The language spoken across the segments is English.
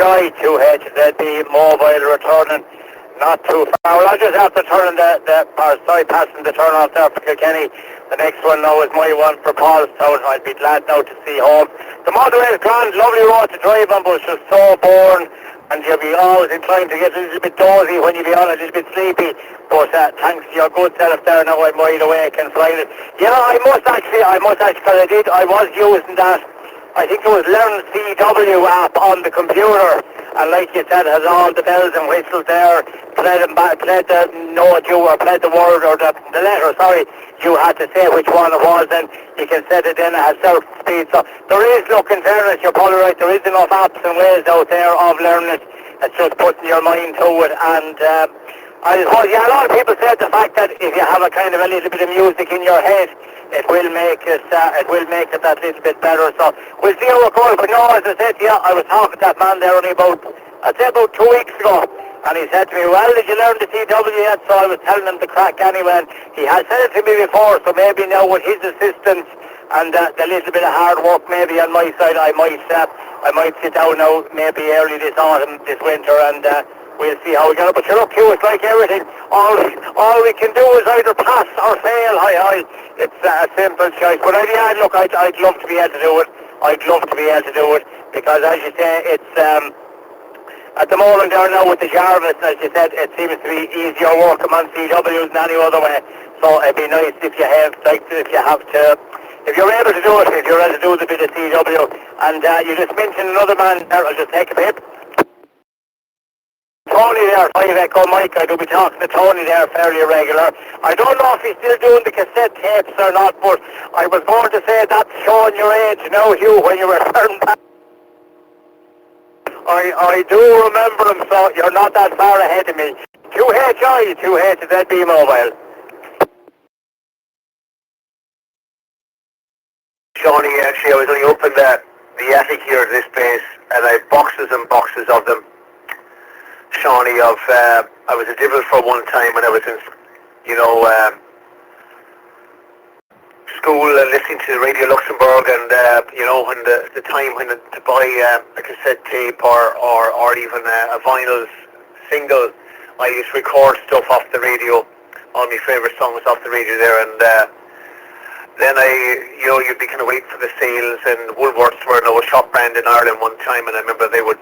2HI, 2HZB, mobile returning not too far. Well, I just have to turn passing the turn off there for Kilkenny. The next one now is my one for Paulstown. I'll be glad now to see home. The motorway is grand, lovely road to drive on, but it's just so boring. And you'll be always inclined to get a little bit dozy when you be on a little bit sleepy. But thanks to your good self there now, I'm wide awake and flying it. Yeah, I must actually, because I was using that. I think it was Learn CW app on the computer, and like you said, has all the bells and whistles there. Play the note or play the word or the letter. Sorry, you had to say which one it was, and you can set it in at self speed. So there is, look, in fairness, you're probably right. There is enough apps and ways out there of learning it. It's just putting your mind to it, and I suppose, yeah, a lot of people said the fact that if you have a kind of a little bit of music in your head, it will make it that little bit better. So we'll see how it goes. But no, as I said, yeah, I was talking to that man there only about 2 weeks ago, and he said to me, well, did you learn the CW yet? So I was telling him the crack anyway, and he had said it to me before, so maybe now with his assistance and the little bit of hard work maybe on my side, I might sit down now maybe early this autumn, this winter, and we'll see how we get it. But look, Hugh, it's like everything. All we can do is either pass or fail. It's a simple choice. But I'd love to be able to do it. I'd love to be able to do it because, as you say, it's at the moment there now with the Jarvis, as you said, it seems to be easier working on CWs than any other way. So it'd be nice if you're able to do it, if you're able to do the bit of CW. And you just mentioned another man there. I'll just take a bit. Tony there, 5 Echo Mike, I do be talking to Tony there fairly regular. I don't know if he's still doing the cassette tapes or not, but I was going to say that's showing your age now, Hugh, when you return back. I do remember him, so you're not that far ahead of me. 2HI, 2HZB mobile. Shawnee, actually, I was only open the attic here at this place, and I have boxes and boxes of them. Shawnee, I was a devil for one time when I was in, school and listening to Radio Luxembourg, and when the time when to buy a cassette tape or even a vinyl single, I used to record stuff off the radio, all my favourite songs off the radio there, and then you'd be kind of waiting for the sales, and Woolworths were a shop brand in Ireland one time, and I remember they would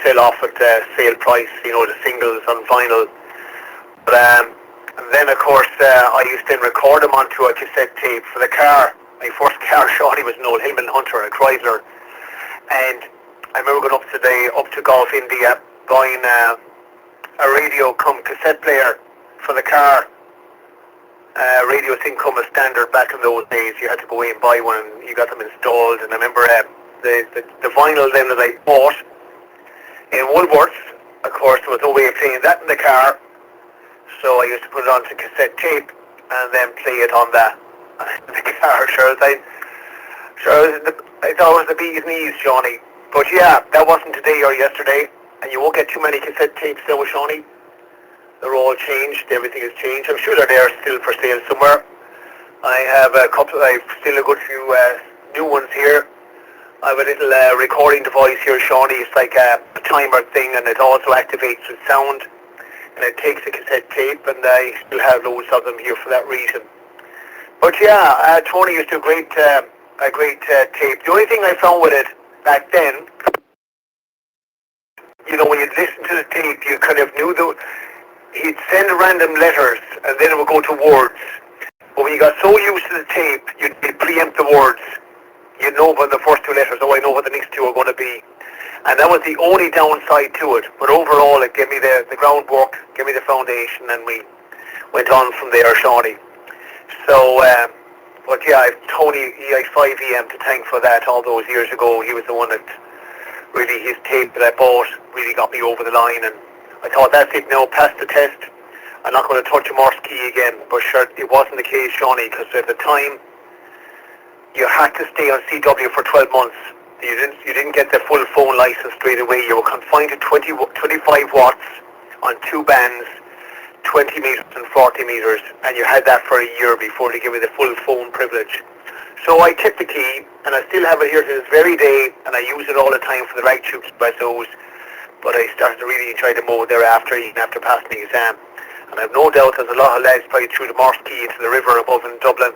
sell off at sale price, the singles on vinyl. But and then of course I used to record them onto a cassette tape for the car. My first car, Shawty, was an old Hillman Hunter, a Chrysler, and I remember going up to Golf India, buying a radio come cassette player for the car. Radio didn't come as standard back in those days. You had to go in and buy one, and you got them installed. And I remember the vinyl then that I bought in Woolworths, of course, there was no way of playing that in the car, so I used to put it onto cassette tape and then play it on the car. It's always the bee's knees, Shawnee. But yeah, that wasn't today or yesterday, and you won't get too many cassette tapes now, Shawnee. They're all changed, everything has changed. I'm sure they're there still for sale somewhere. I have I've still a good few new ones here. I have a little recording device here, Shawnee. It's like a timer thing, and it also activates with sound, and it takes a cassette tape, and I still have loads of them here for that reason. But yeah, Tony used to do a great tape. The only thing I found with it back then, when you'd listen to the tape, you kind of knew he'd send random letters, and then it would go to words. But when you got so used to the tape, you'd preempt the words. You'd know by the first two letters, I know what the next two are going to be. And that was the only downside to it. But overall, it gave me the groundwork, gave me the foundation, and we went on from there, Shawnee. So, but yeah, Tony, I 5EM to thank for that all those years ago. He was the one that really, his tape that I bought really got me over the line, and I thought, that's it now, passed the test. I'm not going to touch a Morse key again. But sure, it wasn't the case, Shawnee, because at the time, you had to stay on CW for 12 months. You didn't get the full phone license straight away. You were confined to 25 watts on 2 bands, 20 meters and 40 meters, and you had that for a year before they gave you the full phone privilege. So I took the key, and I still have it here to this very day, and I use it all the time for the rag tube espressos, but I started to really enjoy the mode thereafter, even after passing the exam. And I've no doubt there's a lot of lads probably through the Morse Key into the river above in Dublin,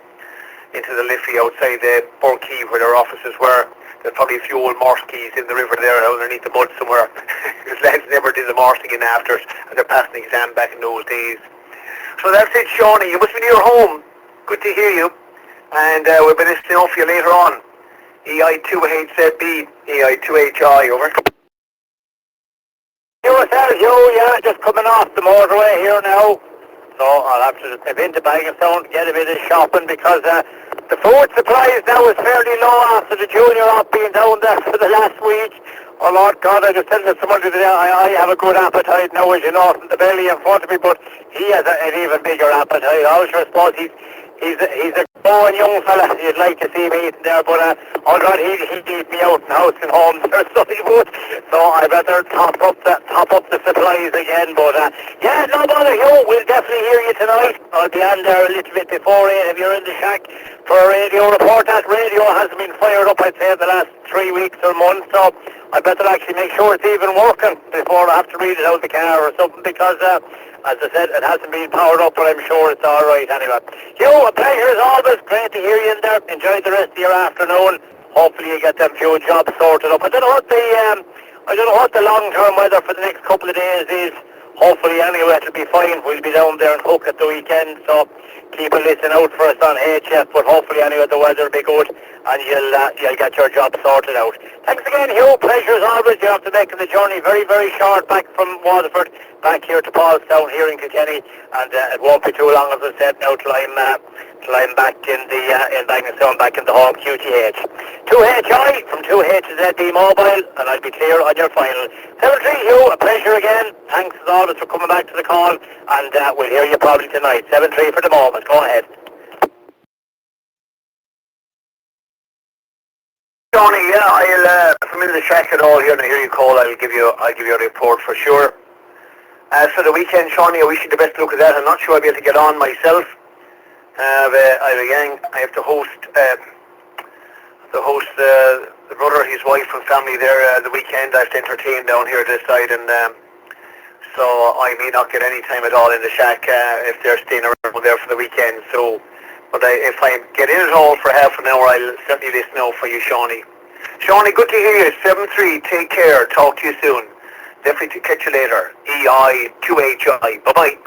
into the Liffey outside the Burr Key where their offices were. There's probably a few old Morse Keys in the river there underneath the mud somewhere. Because lads never did the Morse again after it, and they're passing the exam back in those days. So that's it, Shawnee. You must be near home. Good to hear you. And we'll be listening out for you later on. EI2HZB, EI2HI, over. Yourself, yeah, just coming off the motorway here now. So I'll have to step into Bangstown to get a bit of shopping because the food supplies now is fairly low after the junior op being down there for the last week. Oh Lord God, I just tell somebody today I have a good appetite now, as you know, from the belly in front of me, but he has an even bigger appetite. I suppose he's a growing young fella. You'd like to see me eating there, but oh God, he'd eat me out in the house and home there, so he would. So I better top up the supplies again. But yeah, no bother, Hugh. We'll definitely hear you tonight. I'll be on there a little bit before 8 if you're in the shack for a radio report. That radio hasn't been fired up, I'd say, the last 3 weeks or months. So I better actually make sure it's even working before I have to read it out the car or something, because as I said, it hasn't been powered up, but I'm sure it's all right anyway. Hugh, a pleasure as always. Great to hear you in there. Enjoy the rest of your afternoon. Hopefully you get them few jobs sorted up. I don't know what the long-term weather for the next couple of days is. Hopefully anyway it'll be fine. We'll be down there in Hook at the weekend, so keep a listen out for us on HF. But hopefully anyway the weather will be good and you'll get your job sorted out. Thanks again, Hugh. Pleasure as always. You have to make the journey very, very short back from Waterford back here to Paulstown here in Kilkenny, and it won't be too long, as I said, now till I'm back in Bangstown, back in the home QTH. 2HI from 2HZB Mobile, and I'll be clear on your final. 73, Hugh, a pleasure again. Thanks as always for coming back to the call, and we'll hear you probably tonight. 73 for the moment. Go ahead. Johnny, yeah, if I'm in the shack at all here and I hear you call, I'll give you a report for sure. As for the weekend, Shawnee, I wish you the best luck of that. I'm not sure I'll be able to get on myself. I have a gang. I have to host the brother, his wife and family there the weekend. I have to entertain down here this side, and so I may not get any time at all in the shack if they're staying around there for the weekend. So, but if I get in at all for half an hour, I'll certainly listen out for you, Shawnee. Shawnee, good to hear you. 7-3, take care. Talk to you soon. Definitely catch you later. EI2HI. Bye-bye.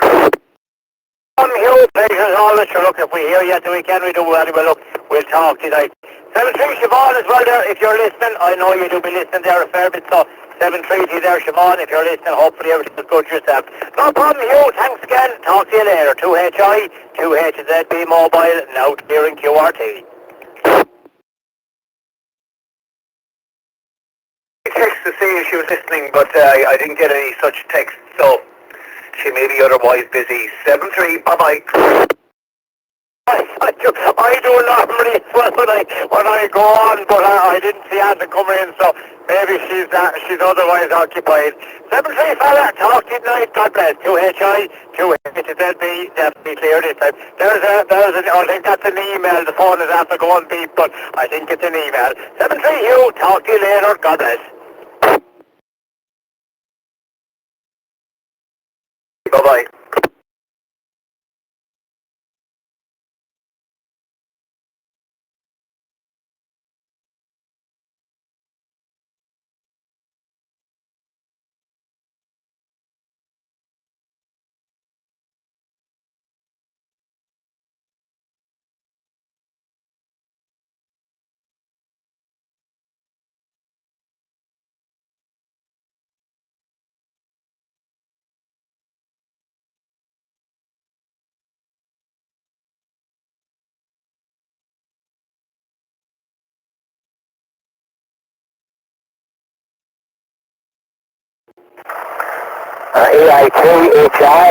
Hugh, pleasure as always. Sure, look, if we hear you at the weekend, we do anyway. Look, we'll talk tonight. 7-3, Siobhan as well there, if you're listening. I know you do be listening there a fair bit, so 7-3 to you there, Siobhan, if you're listening. Hopefully everything's good yourself. No problem, Hugh. Thanks again. Talk to you later. 2HI, 2HZB Mobile, now here in QRT. Text to say she was listening, but I didn't get any such text, so she may be otherwise busy. 7-3, bye-bye. I do normally when I go on, but I didn't see Anna come in, so maybe she's otherwise occupied. 7-3 fella, talk to you tonight. God bless. 2HI, 2HZB, definitely clear this time. I think that's an email. The phone is after going beep, but I think it's an email. 7-3, Hugh, talk to you later. God bless. Bye-bye. EI2HI,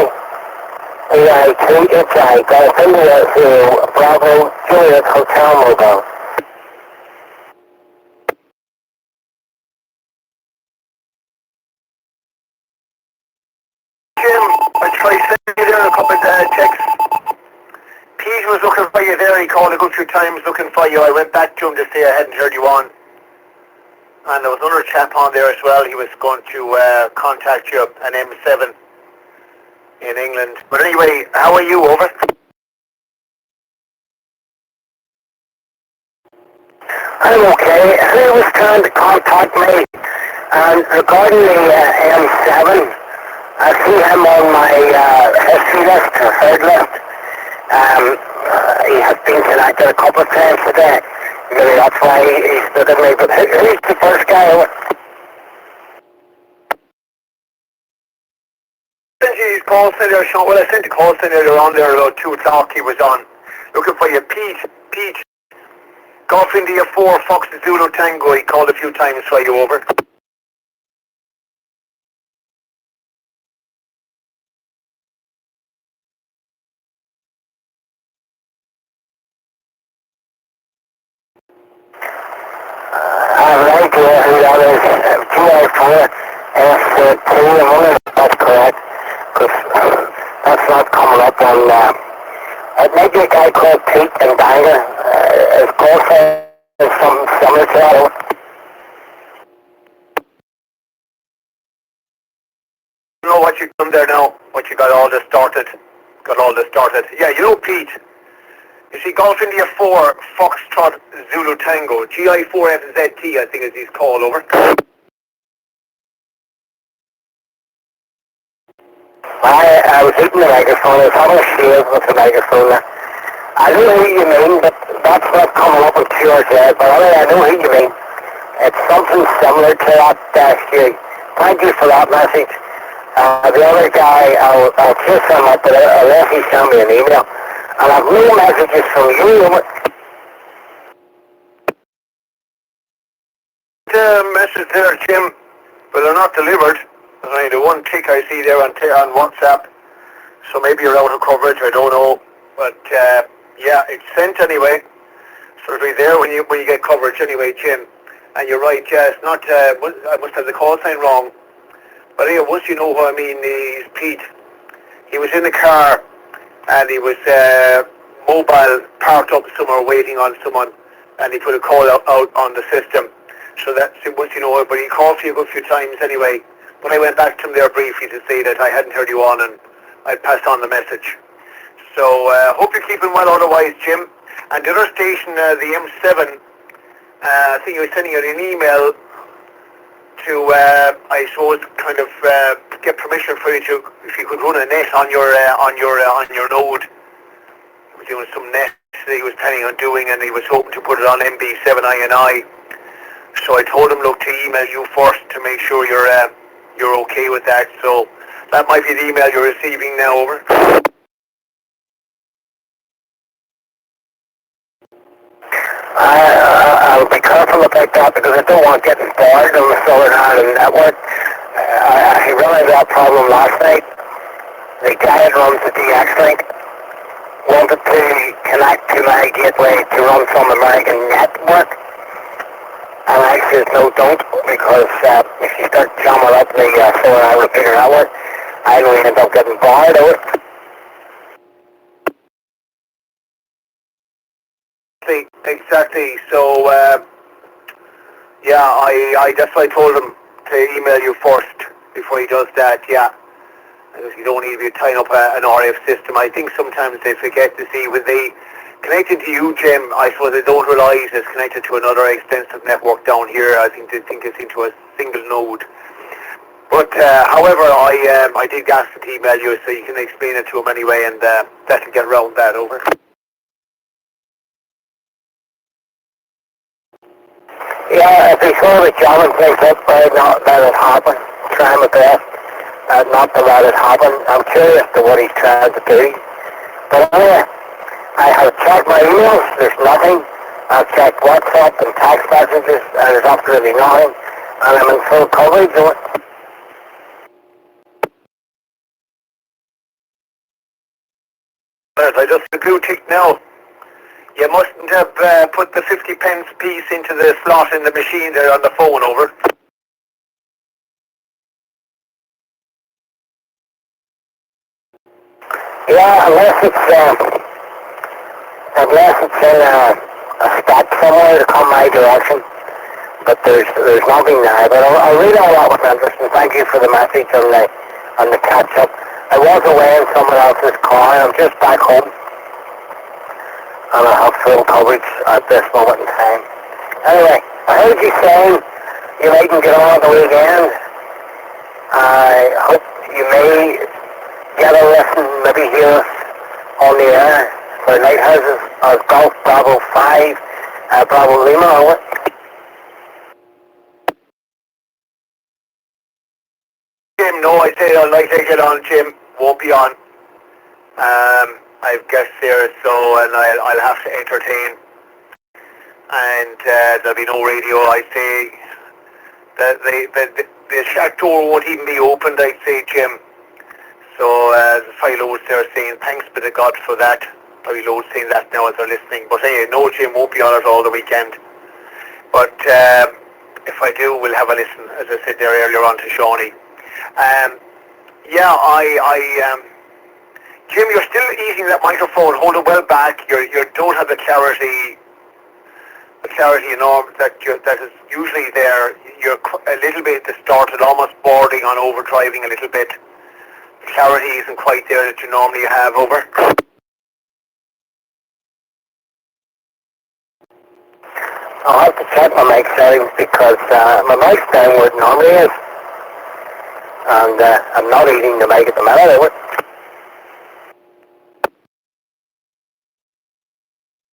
EI2HI, go send to Bravo Juliet Hotel Mobile. Jim, I tried sending you there a couple of texts. Pete was looking for you there. He called a good few times looking for you. I went back to him to say I hadn't heard you on. And there was another chap on there as well. He was going to contact you, an M7 in England. But anyway, how are you? Over? I'm okay. Who was trying to contact me? And regarding the M7, I see him on my history list, or heard list. He has been connected a couple of times today. Maybe that's why he's looking at me. But who's the first guy? His call center, Sean. Well, I sent the call center around there about 2 o'clock. He was on looking for you. Pete. Golf India 4, Fox Zulu Tango. He called a few times while you over. I have no idea who that is. GI4 S2, I'm wondering if that's correct. Because that's not coming up on... it may be a guy called Pete and Bangor. His call sign is something similar to that. You know what you done there now? What you got all this started? Yeah, you know Pete. You see, Golf India 4, Foxtrot Zulu Tango, GI4FZT, I think is his call, over. I was eating the microphone. I was having a shave with the microphone. I don't know who you mean, but that's not coming up on QRZ. But anyway, I know who you mean. It's something similar to that, Hugh. Thank you for that message. The other guy, I'll kiss him up, but unless he sent me an email. And I've no messages from you. The message there, Jim, but they're not delivered. There's only the one tick I see there on WhatsApp. So maybe you're out of coverage, I don't know. But yeah, it's sent anyway. So it'll be there when you get coverage anyway, Jim. And you're right, yeah, it's not, I must have the call sign wrong. But anyway, once you know what I mean, he's Pete. He was in the car and he was mobile, parked up somewhere waiting on someone, and he put a call out on the system. So that's once you know it, but he called for you a good few times anyway. But I went back to him there briefly to say that I hadn't heard you on and I'd passed on the message. So hope you're keeping well otherwise, Jim. And the other station, the M7, I think he was sending you an email to, I suppose, kind of get permission for you to, if you could run a net on your node. He was doing some net that he was planning on doing, and he was hoping to put it on MB7I. So I told him, look, to email you first to make sure you're okay with that. So that might be the email you're receiving now, over. I'll be careful about that because I don't want getting bored on the Southern Ireland network. I ran into that problem last night. The guy that runs the DX link wanted to connect to my gateway to run some American network. And I said, no, don't, because if you start jamming up the Southern Ireland repeater network, I will end up getting bored of it. Exactly. So, yeah, that's why I told him to email you first before he does that, yeah. Because you don't need to be tying up an RF system. I think sometimes they forget to see when they connected to you, Jim, I suppose they don't realise it's connected to another extensive network down here. I think they think it's into a single node. But, however, I did ask him to email you so you can explain it to him anyway, and that can get around that, over. Yeah, if he saw the jamming things up, I'd not let it happen. Try my best not to let it happen. I'm curious to what he's trying to do. But anyway, I have checked my emails, there's nothing. I've checked WhatsApp and text messages, and there's absolutely nothing. And I'm in full coverage of it. I just the blue tick now. You mustn't have put the 50 pence piece into the slot in the machine there on the phone, over. Yeah, unless it's unless it's in a stop somewhere to come my direction. But there's nothing now. But I'll read all that with interest, and thank you for the message on the catch up. I was away in someone else's car. I'm just back home, and I have full coverage at this moment in time. Anyway, I heard you saying you mightn't get on the weekend. I hope you may get a listen, maybe hear us on the air for Lighthouses of Golf Bravo 5, Bravo Lima, over. Jim, no, I say I'd like to get on, Jim. Won't be on. I've guests here, so and I'll have to entertain. And there'll be no radio. I say that the shack door won't even be opened, I'd say, Jim. So the fellows there saying thanks be to God for that. Probably loads saying that now as they're listening. But hey, no, Jim won't be on it all the weekend. But if I do, we'll have a listen, as I said there earlier on to Shawnee. Jim, you're still eating that microphone. Hold it well back. You don't have the clarity that is usually there. You're a little bit distorted, almost bordering on overdriving a little bit. The clarity isn't quite there that you normally have. Over. I'll have to check my mic settings because my mic's down where it normally is. And I'm not eating the mic at the minute, over.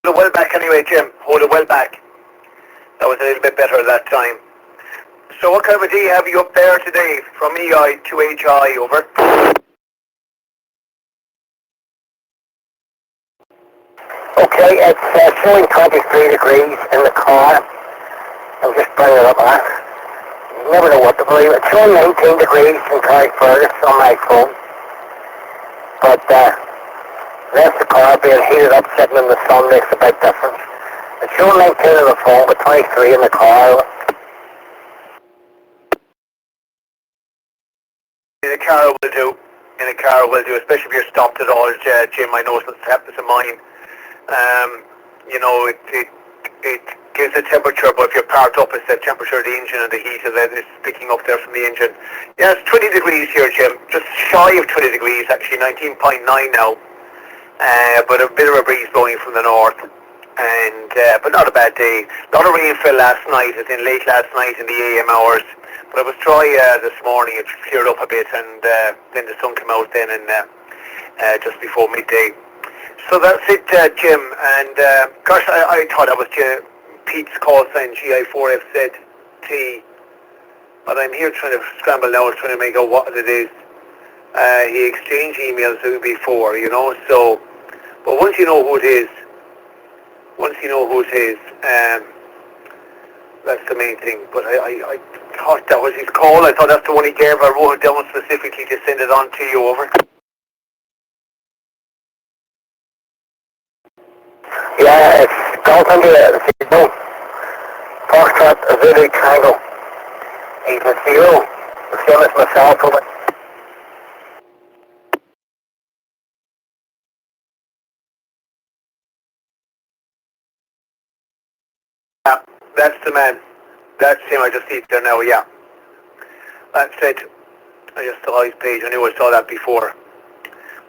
Hold it well back anyway, Jim. Hold it well back. That was a little bit better at that time. So what kind of a day have you up there today? From EI to HI, over. Okay, it's showing 23 degrees in the car. I'll just bring it up on. You never know what to believe. It's showing 19 degrees in Carrickfergus on my phone. But that's the car being heated up, sitting in the sun makes a big difference. It's showing 19 on the phone, but 23 in the car. In a car will do. In a car will do, especially if you're stopped at all, Jim. I know it's happens to mine. It gives the temperature, but if you're parked up, it's the temperature of the engine and the heat that is picking up there from the engine. Yeah, it's 20 degrees here, Jim. Just shy of 20 degrees, actually, 19.9 now. But a bit of a breeze blowing from the north. And but not a bad day. A lot of rainfall last night, as in late last night in the AM hours. But it was dry this morning. It cleared up a bit, and then the sun came out then, and just before midday. So that's it, Jim. And gosh, I thought that was Pete's call sign GI4FZT. But I'm here trying to scramble now, trying to make out what it is. He exchanged emails before, you know. So, but once you know who it is, that's the main thing. But I thought that was his call. I thought that's the one he gave. I wrote it down specifically to send it on to you, over. Yeah, it's Golf India 0, Foxtrot Zulu Triangle, 8-0, the same as myself, over. Yeah, that's the man. That's him. I just see it there now. Yeah, that's it. I just saw his page. I knew I saw that before.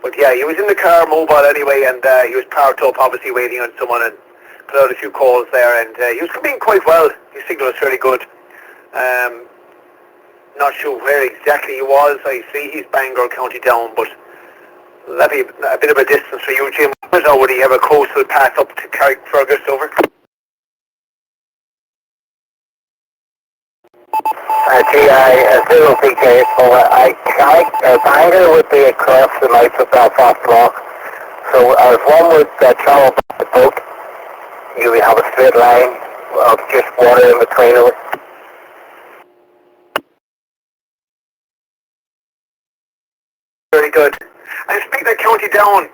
But yeah, he was in the car mobile anyway, and he was parked up, obviously waiting on someone, and put out a few calls there, and he was coming quite well. His signal was fairly good. Not sure where exactly he was. I see he's Bangor County Down, but that'd be a bit of a distance for you, Jim. Or would he have a coastal path up to Carrickfergus, over? GI 0 PK, so Bangor would be across the mouth of Belfast Lock. So as one would travel back the boat, you would have a straight line of just water in between them. Very good. And speaking of County Down,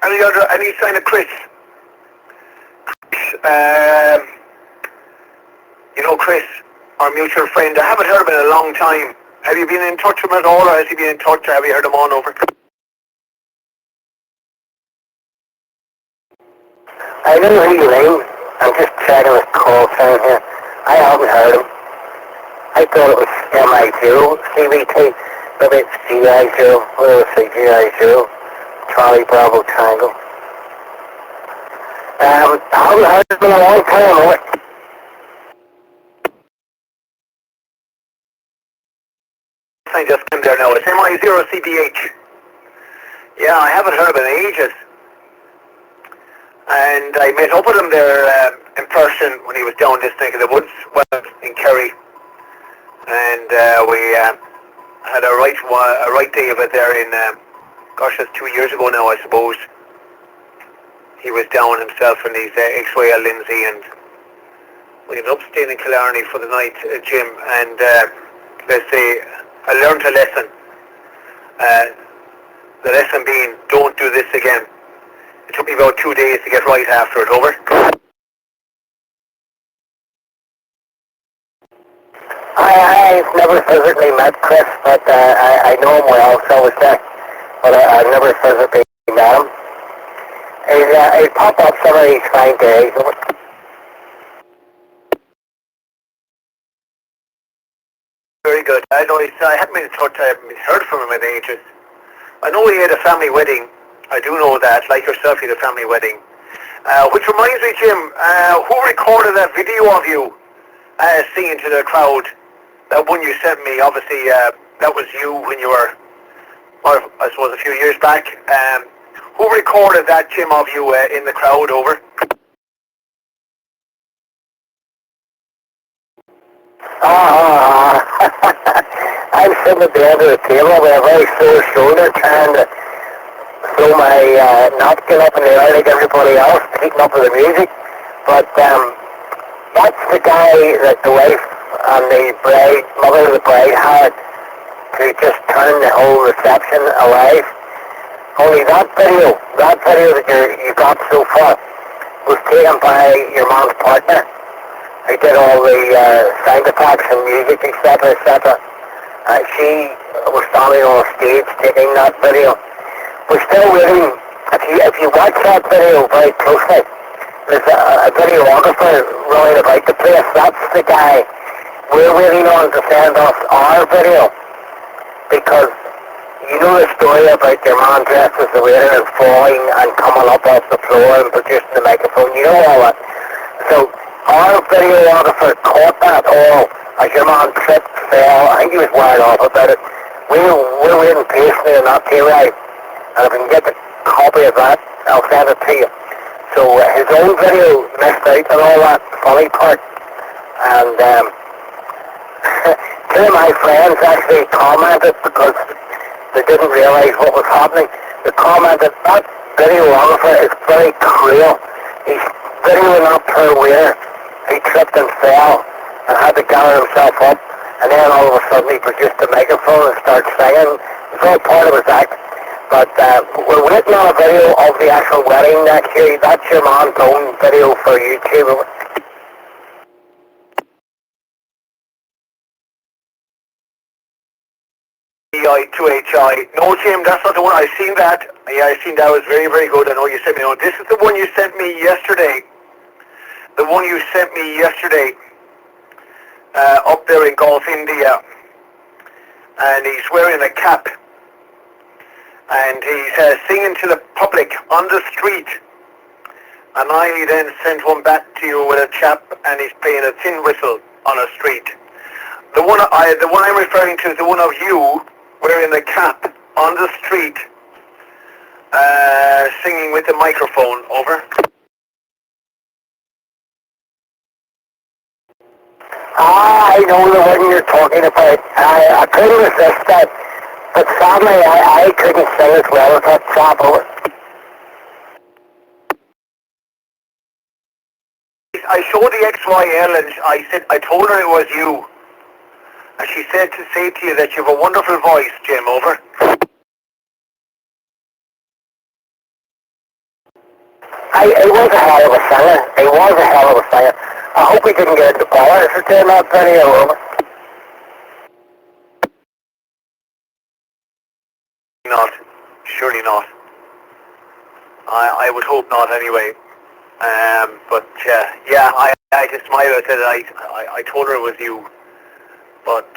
any sign of Chris? You know Chris, our mutual friend. I haven't heard of him in a long time. Have you been in touch with him at all, or has he been in touch, or have you heard him on, over? I I don't know who you mean. I'm just checking his call sign here. I haven't heard him. I thought it was MI0, CVT, but it's GI0, where was it, GI0, Charlie Bravo Tango. I haven't heard him in a long time, what? I just came there now. It's MI0CBH. Yeah, I haven't heard of it in ages. And I met up with him there in person when he was down this neck of the woods, well, in Kerry. And we had a right day of it there in, gosh, that's 2 years ago now, I suppose. He was down himself and his ex-wife Lindsay, and we ended up staying in Killarney for the night, Jim. And let's say I learned a lesson. The lesson being, don't do this again. It took me about 2 days to get right after it, over. I've never physically met Chris, but I know him well, so was that. But I've never physically met him. He'd pop up some of these fine days. Very good. I know I haven't been in touch. I haven't heard from him in ages. I know he had a family wedding. I do know that. Like yourself, he had a family wedding. Which reminds me, Jim, who recorded that video of you singing to the crowd? That one you sent me, obviously, that was you when you were, or I suppose a few years back. Who recorded that, Jim, of you in the crowd, over? I'm sitting at the end of the table with a very sore shoulder trying to throw my napkin up in the air like everybody else, keeping up with the music. But that's the guy that the wife and the bride, mother of the bride, had to just turn the whole reception alive. Only that video that you got so far was taken by your mom's partner. He did all the sound effects and music, etc., etc. She was standing on stage taking that video. We're still waiting. If you watch that video very closely, there's a videographer running about the place. That's the guy we're waiting on to send us our video, because you know the story about your man dressed as the waiter and falling and coming up off the floor and producing the microphone. You know all that. So our videographer caught that all as your man tripped, fell. I think he was wired off about it. We're waiting patiently on that T-Ride, and if we can get the copy of that, I'll send it to you. So his own video missed out and all that funny part. And two of my friends actually commented, because they didn't realise what was happening. They commented, that videographer is very cruel. He's videoing that poor waiter. He tripped and fell and had to gather himself up, and then all of a sudden he produced the microphone and started singing. It's all part of his act. But we're waiting on a video of the actual wedding next year. That's your man's own video for YouTube. EI2HI. No, Jim, that's not the one. I've seen that. Yeah, I've seen that. It was very, very good. I know you sent me. No, this is the one you sent me yesterday. The one you sent me yesterday up there in Gulf, India. And he's wearing a cap. And he's singing to the public on the street. And I then sent one back to you with a chap, and he's playing a tin whistle on a street. The one I'm referring to is the one of you wearing the cap on the street, singing with the microphone, over. I know the one you're talking about. I couldn't resist that, but sadly I couldn't sing as well as that chap. I showed the XYL and I told her it was you. And she said to say to you that you have a wonderful voice, Jim, over. He was a hell of a singer. He was a hell of a singer. I hope he didn't get into politics for doing that video, over. Not. Surely not. I would hope not anyway. Yeah, I just smiled. I said I told her it was you, but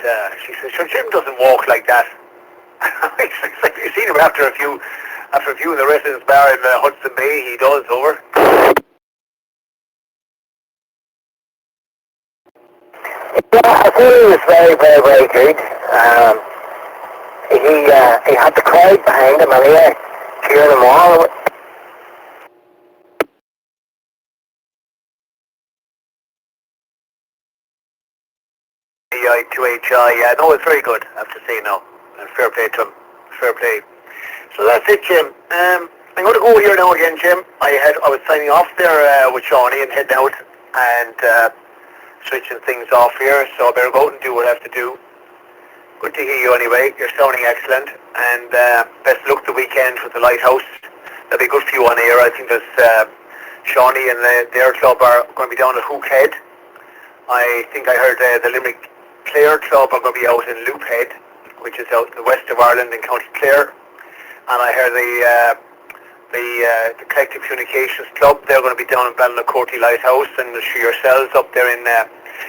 she said, "Sure, Jim doesn't walk like that." It's like you seen him after a few in the residence bar in Hudson Bay. He does, over. Yeah, I thought he was very, very, very good. He had the crowd behind him anyway, cheering him on. WWARG, yeah, no, it's very good, I have to say now. And fair play to him. Fair play. So that's it, Jim. I'm going to go here now again, Jim. I was signing off there with Shawnee and heading out and switching things off here, so I better go out and do what I have to do. Good to hear you anyway. You're sounding excellent. And best luck the weekend with the Lighthouse. There'll be good for you on air. I think there's Shawnee and their club are going to be down at Hook Head. I think I heard the Limerick Clare club are going to be out in Loophead, which is out in the west of Ireland in County Clare. And I heard the Collective Communications Club, they're going to be down in Ballynacorty Lighthouse, and yourselves up there in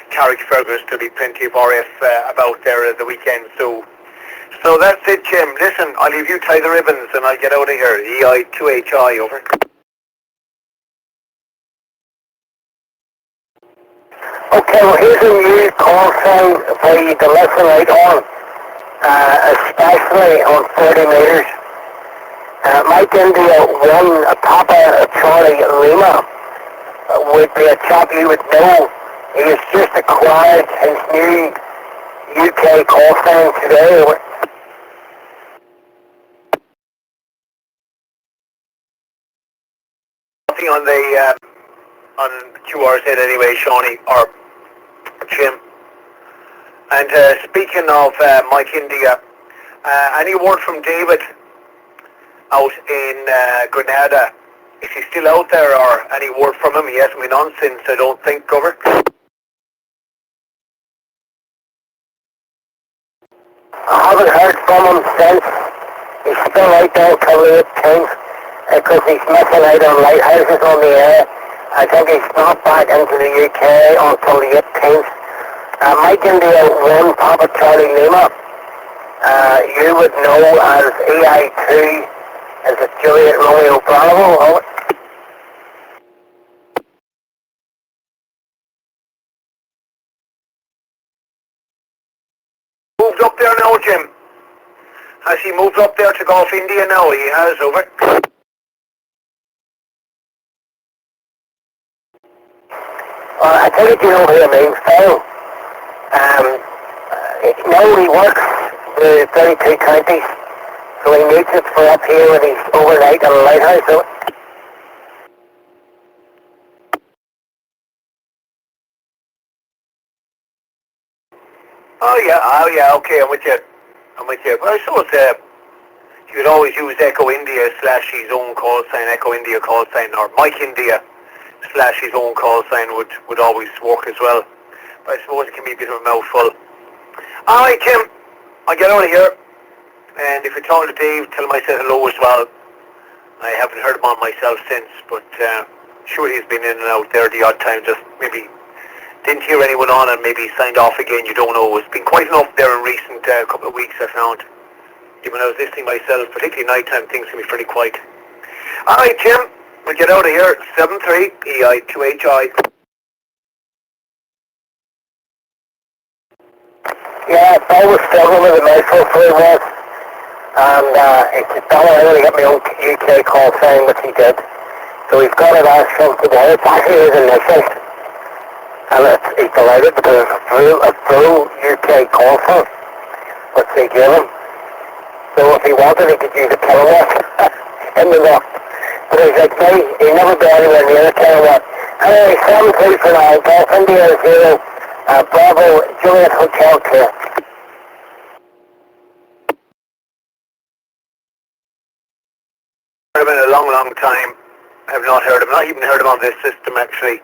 Carrickfergus. There'll be plenty of RF about there at the weekend. So that's it, Jim. Listen, I'll leave you tie the ribbons and I'll get out of here. EI2HI, over. Okay, well here's a new call sign for you to listen right on, especially on 40 metres. Mike India 1, Papa Charlie Lima would be a chap you would know. He has just acquired his new UK call sign today. Nothing on the on QRZ anyway, Shawnee or Jim. And speaking of Mike India, any word from David out in Grenada? Is he still out there, or any word from him? He hasn't been on since, I don't think, cover. I haven't heard from him since. He's still out there till the 18th because he's missing out on lighthouses on the air. I think he's not back into the UK until the 18th. Mike India 1, Papa Charlie Lima. You would know as EI2 as a Juliet Romeo Bravo. Moved up there now, Jim. Has he moved up there to Gulf India now? He has, over. I think you know who I mean, Phil. Now he works the 32 counties, so he needs it for up here when he's overnight at a lighthouse. So Oh yeah, okay, I'm with you. Well, I suppose you could always use Echo India / his own call sign, Echo India call sign, or Mike India / his own call sign would always work as well. But I suppose it can be a bit of a mouthful. Alright, Jim, I'll get out of here. And if you're talking to Dave, tell him I said hello as well. I haven't heard him on myself since, but sure he's been in and out there the odd time, just maybe didn't hear anyone on and maybe signed off again, you don't know. It's been quite enough there in recent couple of weeks, I found. Even when I was listening myself, particularly night time, things can be pretty quiet. Alright, Jim, we'll get out of here. 73 EI2HI. yeah, I was struggling with the mouthful for a while, and it's a dollar I really got my own UK call sign, which he did. So he's got it asked from today. It's actually his initials. And he's delighted because it's a full UK call sign, which they give him. So if he wanted, he could use a kilowatt in the north. But he's like, hey, he'll never be anywhere near a kilowatt. Anyway, 7-2 for now. Golf India 0, Bravo, Juliet Hotel clear. I've been a long time. I have not heard him. Not even heard him on this system, actually.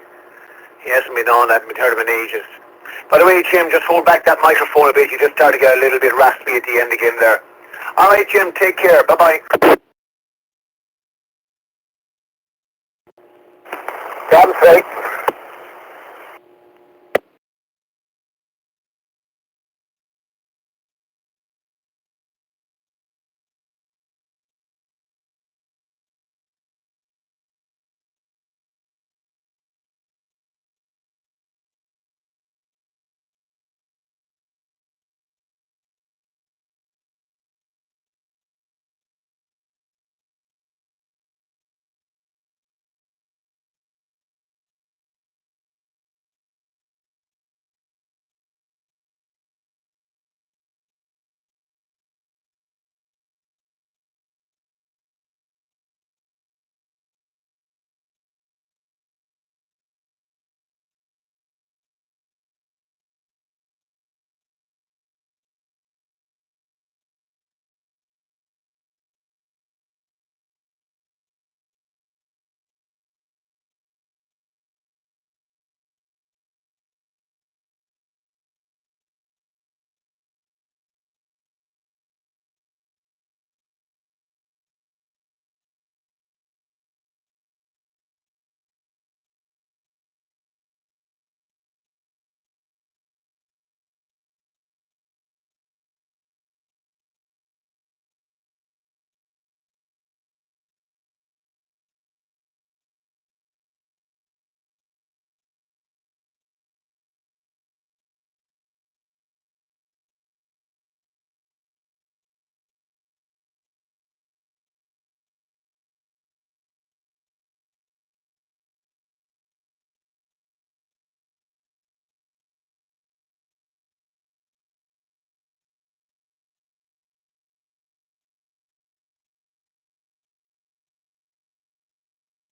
He hasn't been on. I haven't heard him in ages. By the way, Jim, just hold back that microphone a bit. You just started to get a little bit raspy at the end again there. All right, Jim, take care. Bye-bye. Cabin straight.